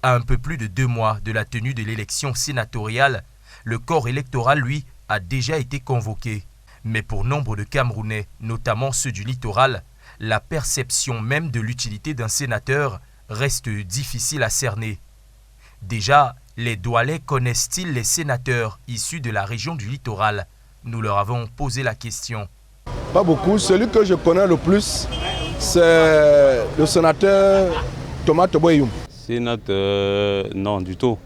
À un peu plus de 2 mois de la tenue de l'élection sénatoriale, le corps électoral, lui, a déjà été convoqué. Mais pour nombre de Camerounais, notamment ceux du littoral, la perception même de l'utilité d'un sénateur reste difficile à cerner. Déjà, les Doualais connaissent-ils les sénateurs issus de la région du littoral? Nous leur avons posé la question. Pas beaucoup. Celui que je connais le plus, c'est le sénateur Thomas Toboyoum. Sénateur, non du tout.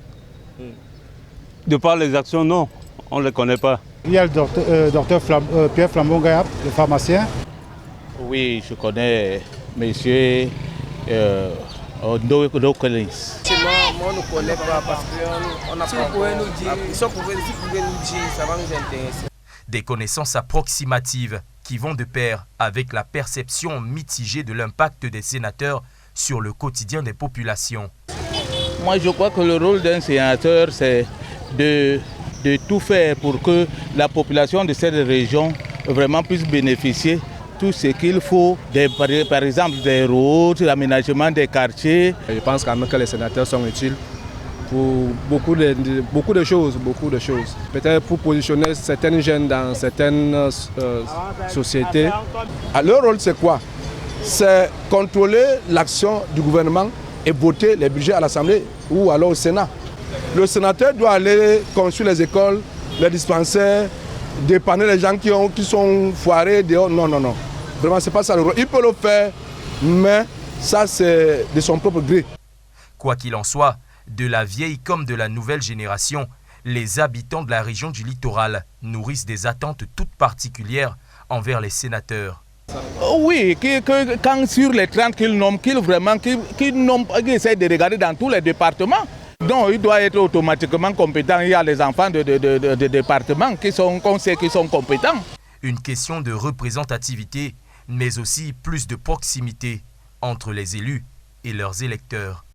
De par les actions, non, on ne les connaît pas. Il y a le docteur Pierre Flambon-Gayap, le pharmacien. Oui, je connais monsieur Ondo Collins. Moi, on ne connaît pas parce qu'on n'a pas... Si vous pouvez nous dire, ça va nous intéresser. Des connaissances approximatives qui vont de pair avec la perception mitigée de l'impact des sénateurs sur le quotidien des populations. Moi, je crois que le rôle d'un sénateur, c'est de tout faire pour que la population de cette région vraiment puisse bénéficier tout ce qu'il faut, par exemple des routes, l'aménagement des quartiers. Je pense quand même que les sénateurs sont utiles pour beaucoup de choses. Peut-être pour positionner certains jeunes dans certaines sociétés. Leur rôle, c'est quoi? C'est contrôler l'action du gouvernement et voter les budgets à l'Assemblée ou alors au Sénat. Le sénateur doit aller construire les écoles, les dispensaires, dépanner les gens qui sont foirés dehors. Non. Vraiment, ce n'est pas ça le rôle. Il peut le faire, mais ça, c'est de son propre gré. Quoi qu'il en soit, de la vieille comme de la nouvelle génération, les habitants de la région du littoral nourrissent des attentes toutes particulières envers les sénateurs. Oui, quand sur les 30 qu'ils nomment, qu'ils essaient de regarder dans tous les départements, donc il doit être automatiquement compétent. Il y a les enfants de départements qu'on sait qui sont compétents. Une question de représentativité, mais aussi plus de proximité entre les élus et leurs électeurs.